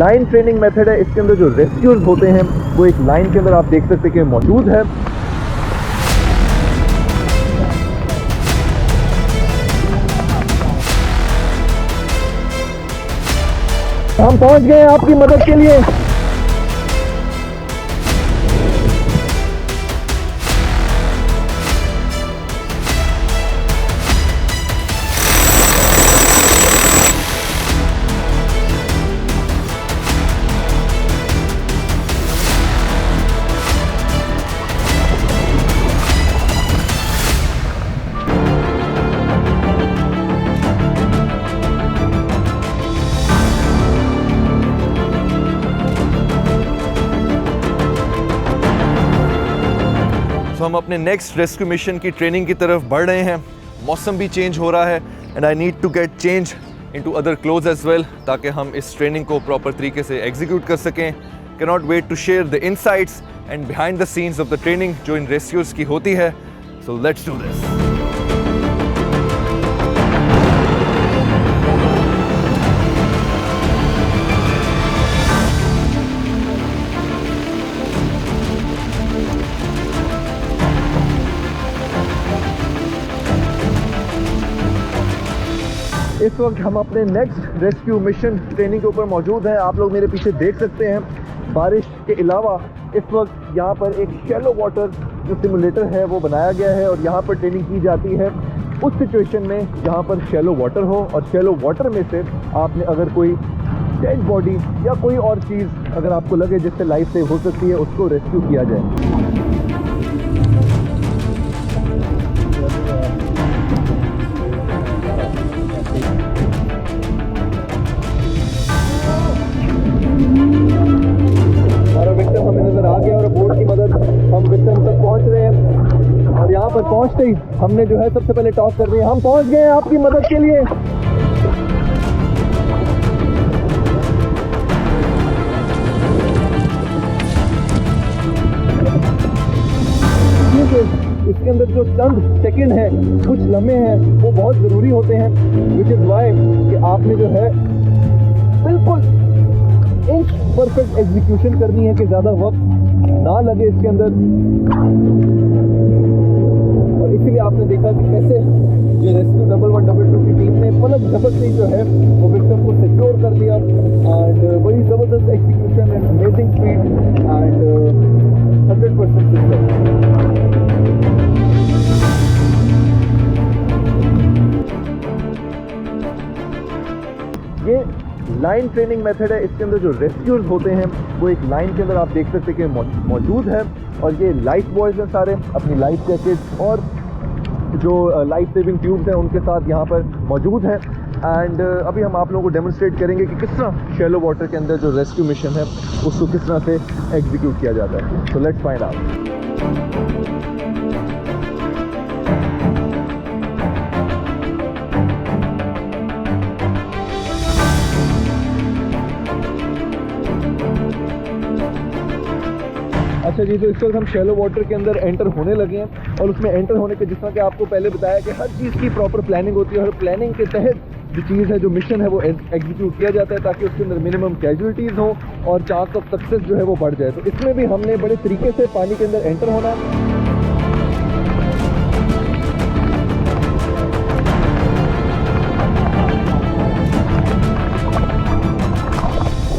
Line training method है। इसके अंदर जो रेस्क्यूअर्स होते हैं वो एक लाइन के अंदर आप देख सकते हैं कि मौजूद है। हम पहुंच गए हैं आपकी मदद के लिए। तो हम अपने नेक्स्ट रेस्क्यू मिशन की ट्रेनिंग की तरफ बढ़ रहे हैं। मौसम भी चेंज हो रहा है and I need to get change into other clothes as well, ताकि हम इस ट्रेनिंग को प्रॉपर तरीके से एग्जीक्यूट कर सकें। Can not wait to share the insights and behind the scenes of the training जो इन रेस्क्यूज की होती है। So let's do this. इस वक्त हम अपने नेक्स्ट रेस्क्यू मिशन ट्रेनिंग के ऊपर मौजूद हैं। आप लोग मेरे पीछे देख सकते हैं। बारिश के अलावा इस वक्त यहाँ पर एक शैलो वाटर जो सिमुलेटर है वो बनाया गया है और यहाँ पर ट्रेनिंग की जाती है उस सिचुएशन में जहाँ पर शैलो वाटर हो और शैलो वाटर में से आपने अगर कोई डेड बॉडी या कोई और चीज़ अगर आपको लगे जिससे लाइफ सेव हो सकती है उसको रेस्क्यू किया जाए। पर पहुंचते ही हमने जो है सबसे पहले टॉस कर दिया। हम पहुंच गए हैं आपकी मदद के लिए। इसके अंदर जो चंद सेकंड है, कुछ लम्हे हैं, वो बहुत ज़रूरी होते हैं। विच इज़ वाई कि आपने जो है बिल्कुल इंच परफेक्ट एग्जीक्यूशन करनी है कि ज़्यादा वक्त ना लगे इसके अंदर। इसीलिए आपने देखा कि कैसे ये रेस्क्यू 1112 की टीम ने पलक झपकते ही जो है वो विक्टिम को सिक्योर कर लिया एंड बड़ी ज़बरदस्त execution and amazing speed and 100% success. ये लाइन ट्रेनिंग मेथड है। इसके अंदर जो रेस्क्यूअर्स होते हैं वो एक लाइन के अंदर आप देख सकते हैं कि मौजूद है और ये लाइफ बॉयज़ हैं सारे, अपनी लाइफ जैकेट और जो लाइफ सेविंग ट्यूब्स हैं उनके साथ यहाँ पर मौजूद हैं। एंड अभी हम आप लोगों को डेमोन्स्ट्रेट करेंगे कि किस तरह शैलो वाटर के अंदर जो रेस्क्यू मिशन है उसको किस तरह से एग्जीक्यूट किया जाता है। So let's find out. अच्छा जी, तो इस वक्त हम शैलो वाटर के अंदर एंटर होने लगे हैं और उसमें एंटर होने के जिस तरह कि आपको पहले बताया कि हर चीज़ की प्रॉपर प्लानिंग होती है और प्लानिंग के तहत जो चीज़ है, जो मिशन है वो एग्जीक्यूट किया जाता है ताकि उसके अंदर मिनिमम कैजुअलिटीज़ हो और चांस ऑफ सक्सेस जो है वो बढ़ जाए। तो इसमें भी हमने बड़े तरीके से पानी के अंदर एंटर होना है।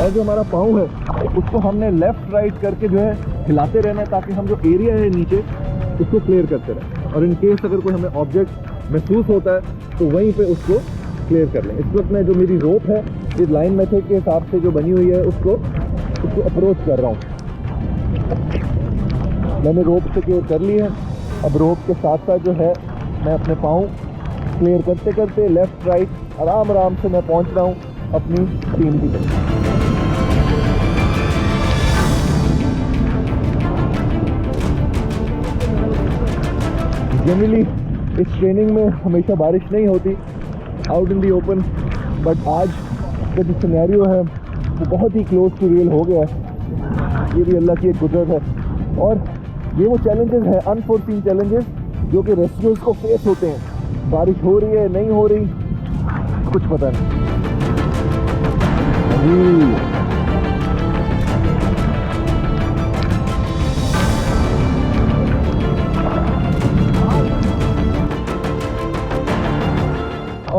और जो हमारा पाँव है उसको हमने लेफ्ट राइट करके जो है हिलाते रहना है ताकि हम जो एरिया है नीचे उसको क्लियर करते रहें और इन केस अगर कोई हमें ऑब्जेक्ट महसूस होता है तो वहीं पे उसको क्लियर कर लें। इस वक्त मैं जो मेरी रोप है ये लाइन मेथड के हिसाब से जो बनी हुई है उसको अप्रोच कर रहा हूँ। मैंने रोप से क्लियर कर ली है। अब रोप के साथ साथ जो है मैं अपने पाँव क्लियर करते करते लेफ्ट राइट आराम आराम से मैं पहुँच रहा हूँ अपनी टीम की तरफ। जनरली इस ट्रेनिंग में हमेशा बारिश नहीं होती out in the open, but आज का जो सिनेरियो है वो बहुत ही क्लोज टू रियल हो गया है। ये भी अल्लाह की एक कुदरत है और ये वो चैलेंजेस हैं, अनफोर्सीन चैलेंजेस जो कि रेस्क्यूज को फेस होते हैं। बारिश हो रही है नहीं हो रही कुछ पता नहीं।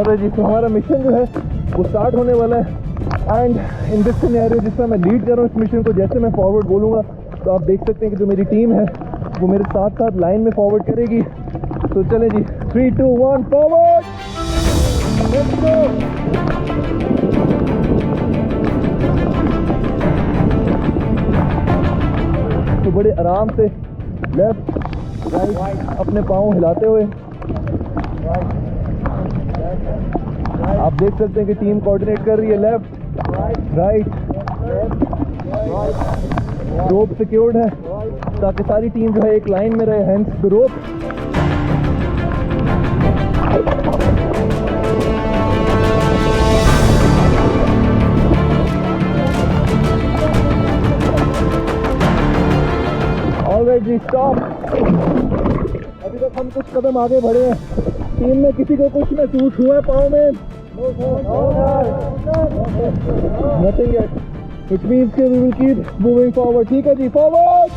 और जी तो हमारा मिशन जो है वो स्टार्ट होने वाला है। एंड इन दिस सिनेरियो जिस तरह मैं लीड कर रहा हूँ इस मिशन को, जैसे मैं फॉरवर्ड बोलूँगा तो आप देख सकते हैं कि जो मेरी टीम है वो मेरे साथ साथ लाइन में फॉरवर्ड करेगी। तो चलें जी, 3, 2, 1 फॉरवर्ड, लेट्स गो। तो बड़े आराम से लेफ्ट राइट अपने पाँव हिलाते हुए आप देख सकते हैं कि टीम कोऑर्डिनेट कर रही है। लेफ्ट राइट, रोप सिक्योर्ड है ताकि सारी टीम जो है एक लाइन में रहे, हैंड्स टू रोप। ऑलराइट जी, स्टॉप। अभी तक हम कुछ कदम आगे बढ़े हैं। टीम में किसी को कुछ महसूस हुआ है पाँव में? नथिंग येट, which means कि we will keep moving forward। ठीक है जी, फॉरवर्ड।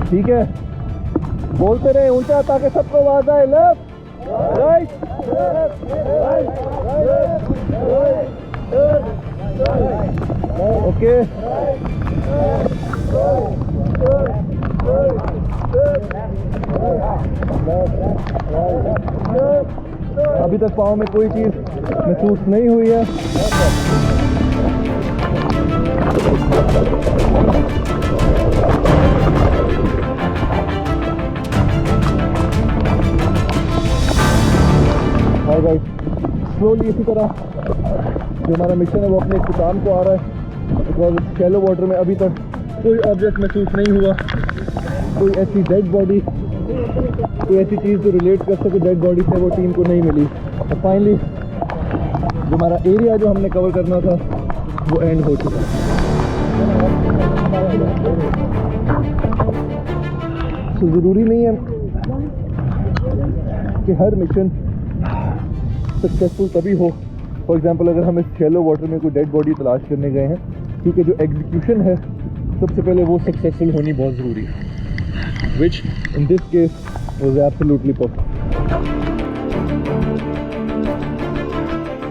ठीक है, बोलते रहे ऊंचा ताकि सबको आवाज आए। Left right, okay. अभी तक पाँव में कोई चीज महसूस नहीं हुई है। ऑलराइट, स्लोली इसी तरह जो हमारा मिशन है वो अपने इख्तिताम को आ रहा है। बिकॉज शैलो वाटर में अभी तक कोई ऑब्जेक्ट महसूस नहीं हुआ, कोई ऐसी डेड बॉडी, कोई ऐसी चीज़ जो रिलेट कर सके डेड बॉडी से वो टीम को नहीं मिली। और फाइनली जो हमारा एरिया जो हमने कवर करना था वो एंड हो चुका है। तो ज़रूरी नहीं है कि हर मिशन सक्सेसफुल तभी हो। फॉर एग्जांपल अगर हम इस शैलो वाटर में कोई डेड बॉडी तलाश करने गए हैं, क्योंकि जो एग्जीक्यूशन है सबसे पहले वो सक्सेसफुल होनी बहुत ज़रूरी है, which in this case was absolutely perfect.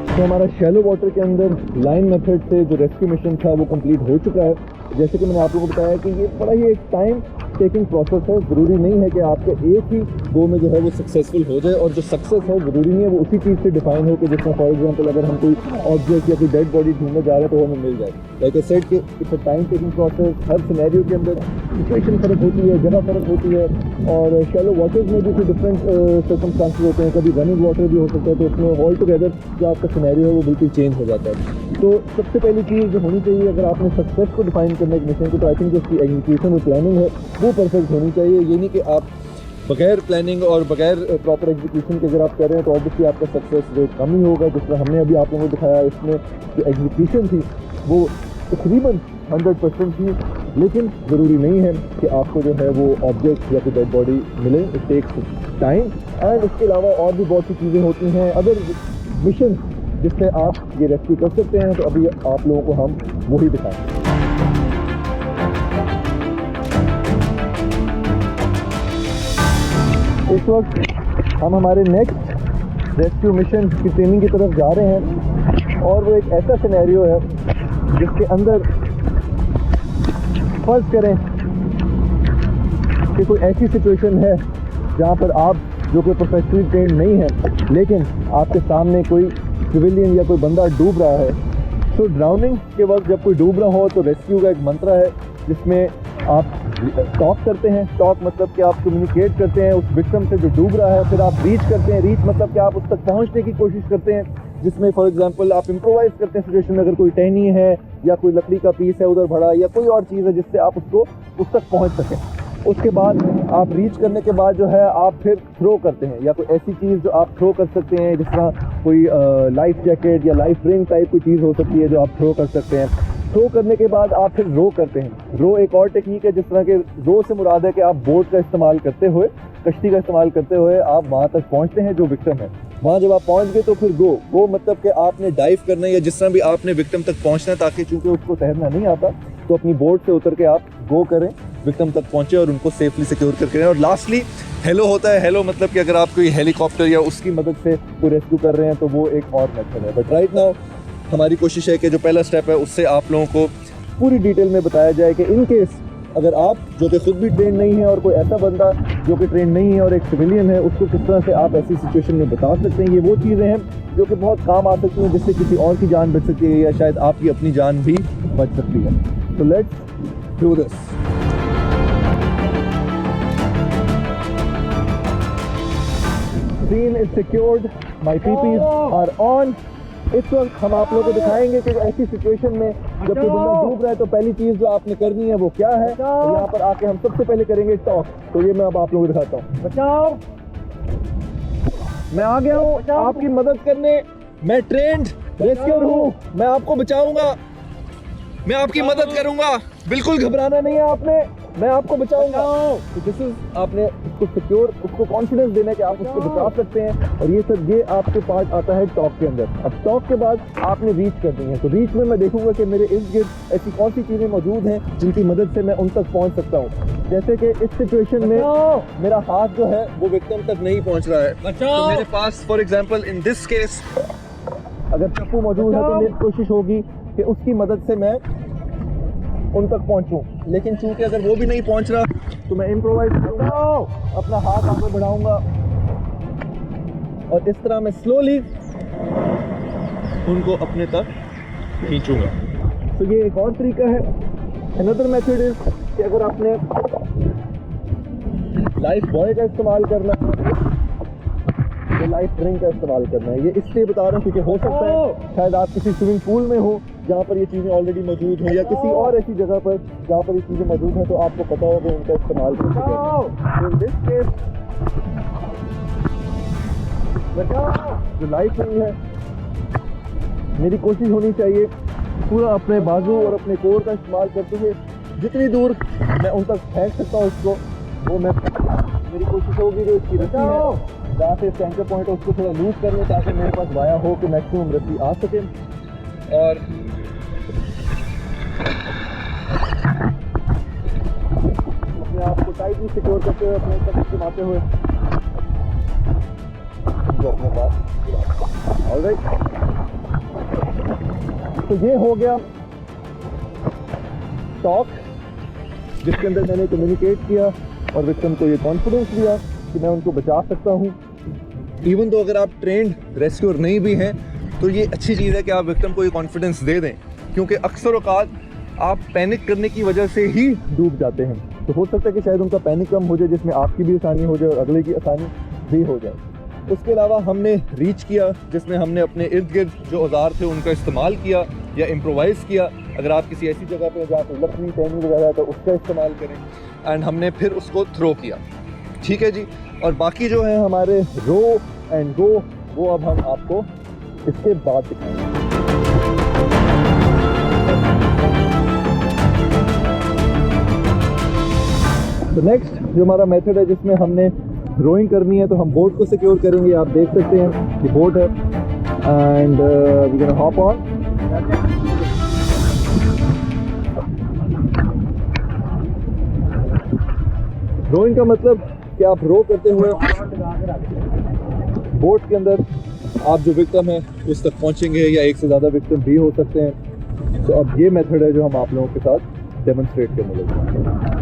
तो हमारा शैलो वाटर के अंदर लाइन मेथड से जो रेस्क्यू मिशन था वो कंप्लीट हो चुका है। जैसे कि मैंने आप लोगों को बताया कि ये बड़ा ही एक टाइम टेकिंग प्रोसेस है। ज़रूरी नहीं है कि आपके एक ही गो में जो है वो सक्सेसफुल हो जाए, और जो सक्सेस है ज़रूरी नहीं है वो उसी चीज़ से डिफाइन हो कि जिसमें फॉर एग्जांपल अगर हम कोई ऑब्जेक्ट या कोई डेड बॉडी ढूंढने जा रहे हैं तो हमें मिल जाए। लाइक आई सेड कि it's a time taking process. Her scenario के अंदर सिचुएशन फ़र्क होती है, जगह फ़र्क होती है, और शैलो वाटर्स में भी कोई डिफरेंट सर्कमस्टांसेस होते हैं। कभी रनिंग वाटर भी हो सकता है, तो उसमें ऑल टुगेदर जो आपका सिनेरियो है वो बिल्कुल चेंज हो जाता है। तो सबसे पहली चीज़ जो होनी चाहिए अगर आपने सक्सेस को डिफाइन करने के मिशन को, तो आई थिंक जो उसकी एग्जीक्यूशन और प्लानिंग है वो परफेक्ट होनी चाहिए। ये नहीं कि आप बगैर प्लानिंग और बगैर प्रॉपर एग्जीक्यूशन के अगर आप कर रहे हैं तो ऑब्वियसली आपका सक्सेस रेट कम ही होगा। जिस तरह हमने अभी आप लोगों को दिखाया, इसमें जो एग्जीक्यूशन थी वो तकरीबन 100% थी, लेकिन ज़रूरी नहीं है कि आपको जो है वो ऑब्जेक्ट या कोई डेड बॉडी मिले। It takes time. एंड इसके अलावा और भी बहुत सी चीज़ें होती हैं अदर मिशन जिससे आप ये रेस्क्यू कर सकते हैं। तो अभी आप लोगों को हम वही दिखाएंगे। इस वक्त हम हमारे नेक्स्ट रेस्क्यू मिशन की ट्रेनिंग की तरफ जा रहे हैं, और वो एक ऐसा सिनेरियो है जिसके अंदर फर्ज करें कि कोई ऐसी सिचुएशन है जहाँ पर आप जो कि प्रोफेशनली ट्रेंड नहीं है, लेकिन आपके सामने कोई सिविलियन या कोई बंदा डूब रहा है। तो ड्राउनिंग के वक्त जब कोई डूब रहा हो तो रेस्क्यू का एक मंत्र है जिसमें आप टॉक करते हैं। टॉक मतलब कि आप कम्युनिकेट करते हैं उस विक्टिम से जो डूब रहा है, फिर आप रीच करते हैं। रीच मतलब कि आप उस तक पहुंचने की कोशिश करते हैं, जिसमें फॉर एग्जांपल आप इम्प्रोवाइज करते हैं सिचुएशन में। अगर कोई टहनी है या कोई लकड़ी का पीस है उधर भरा, या कोई और चीज़ है जिससे आप उसको उस तक पहुँच सकें। उसके बाद आप रीच करने के बाद जो है आप फिर थ्रो करते हैं, या कोई ऐसी चीज़ जो आप थ्रो कर सकते हैं, जिस तरह कोई लाइफ जैकेट या लाइफ रिंग टाइप कोई चीज़ हो सकती है जो आप थ्रो कर सकते हैं। थ्रो करने के बाद आप फिर रो करते हैं। रो एक और टेक्निक है, जिस तरह के रो से मुराद है कि आप बोट का इस्तेमाल करते हुए, कश्ती का इस्तेमाल करते हुए आप वहाँ तक पहुँचते हैं जो विक्टिम है। वहाँ जब आप पहुँच गए तो फिर गो मतलब कि आपने डाइव करना है, या जिस तरह भी आपने विक्टिम तक पहुँचना है, ताकि चूँकि उसको तैरना नहीं आता तो अपनी बोट से उतर के आप गो करें, विक्टिम तक पहुंचे और उनको सेफली सिक्योर करके करें। और लास्टली हेलो होता है, हेलो मतलब कि अगर आप कोई हेलीकॉप्टर या उसकी मदद से कोई रेस्क्यू कर रहे हैं तो वो एक और मेथड है। बट राइट नाउ हमारी कोशिश है कि जो पहला स्टेप है उससे आप लोगों को पूरी डिटेल में बताया जाए कि इन केस अगर आप जो कि खुद भी ट्रेन नहीं है और कोई ऐसा बंदा जो कि ट्रेन नहीं है और एक सिविलियन है, उसको किस तरह से आप ऐसी सिचुएशन में बता सकते हैं। ये वो चीज़ें हैं जो कि बहुत काम आ सकती हैं, जिससे किसी और की जान बच सकती है या शायद आपकी अपनी जान भी बच सकती है। तो let's do this. Scene is secured, my PPs are on। इस वक्त हम आप लोगों को दिखाएंगे कि ऐसी सिचुएशन में जब कोई बंदा डूब रहा है तो पहली चीज़ जो आपने करनी है वो क्या है। यहाँ पर आके हम सबसे पहले करेंगे टॉक। तो ये मैं अब आप लोगों को दिखाता हूँ। बचाओ, मैं आ गया हूँ आपकी मदद करने। मैं ट्रेंड रेस्क्यूअर हूँ, मैं आपको बचाऊंगा, मैं आपकी मदद करूंगा। बिल्कुल घबराना नहीं है आपने, मैं आपको बचाऊंगा। तो दिस इज आपने उसको सिक्योर, उसको कॉन्फिडेंस देना है कि आप उसको बचा सकते हैं। और ये सब ये आपके पार्ट आता है टॉक के अंदर। अब टॉक के बाद आपने रीच करनी है। तो रीच में मैं देखूंगा कि मेरे इर्द गिर्द ऐसी कौन सी चीज़ें मौजूद हैं जिनकी मदद से मैं उन तक पहुंच सकता हूँ। जैसे कि इस सिचुएशन में मेरा हाथ जो है वो विक्टिम तक नहीं पहुंच रहा है, तो मेरे पास for example in this case अगर चप्पू मौजूद है तो मेरी कोशिश होगी कि उसकी मदद से मैं उन तक पहुंचूं। लेकिन चूंकि अगर वो भी नहीं पहुंच रहा तो मैं इम्प्रोवाइज करूंगा, अपना हाथ आगे बढ़ाऊंगा और इस तरह मैं स्लोली उनको अपने तक खींचूंगा। तो ये एक और तरीका है। अनदर मेथड इज कि अगर आपने लाइफ बॉय का इस्तेमाल करना है तो लाइफ रिंग का इस्तेमाल करना है। ये इसलिए बता रहा हूँ क्योंकि हो सकता है शायद आप किसी स्विमिंग पूल में हो जहाँ पर ये चीज़ें ऑलरेडी मौजूद हो, या किसी और ऐसी जगह पर जहाँ पर ये चीज़ें मौजूद हैं, तो आपको पता होगा उनका इस्तेमाल कर सकें। इन दिस केस जो लाइफ रिंग है, मेरी कोशिश होनी चाहिए पूरा अपने बाजू और अपने कोर का इस्तेमाल करते हुए जितनी दूर मैं उन तक फेंक सकता हूँ उसको, वो मैं मेरी कोशिश होगी जो इसकी रस्सी है जहाँ से सेंटर पॉइंट है उसको थोड़ा लूज कर लें ताकि मेरे पास वाया हो कि मैक्सिमम रस्सी आ सके। और अपने आप को टाइटली सिक्योर करते हुए अपने तक घुमाते हुए जो अपने पास। ऑलराइट, तो ये हो गया टॉक जिसके अंदर मैंने कम्युनिकेट किया और विक्टिम को ये कॉन्फिडेंस दिया कि मैं उनको बचा सकता हूँ। इवन तो अगर आप ट्रेंड रेस्क्यूअर नहीं भी हैं तो ये अच्छी चीज़ है कि आप विक्टिम को ये कॉन्फिडेंस दे दें, क्योंकि अक्सर औकात आप पैनिक करने की वजह से ही डूब जाते हैं। तो हो सकता है कि शायद उनका पैनिक कम हो जाए जिसमें आपकी भी आसानी हो जाए और अगले की आसानी भी हो जाए। उसके अलावा हमने रीच किया जिसमें हमने अपने इर्द गिर्द जो औजार थे उनका इस्तेमाल किया या इम्प्रोवाइज़ किया। अगर आप किसी ऐसी जगह पे जहाँ पर लकड़ी टहनी वगैरह है तो उसका इस्तेमाल करें एंड हमने फिर उसको थ्रो किया। ठीक है जी। और बाकी जो है हमारे रो एंड गो वो अब हम आपको इसके बाद दिखाएंगे। तो नेक्स्ट जो हमारा मेथड है जिसमें हमने रोइंग करनी है, तो हम बोट को सिक्योर करेंगे। आप देख सकते हैं कि बोट है and we can hop on. Rowing का मतलब कि आप रो करते हुए बोट के अंदर आप जो विक्टिम है उस तक पहुंचेंगे, या एक से ज़्यादा विक्टिम भी हो सकते हैं। तो अब ये मेथड है जो हम आप लोगों के साथ डेमोन्स्ट्रेट करने लगे।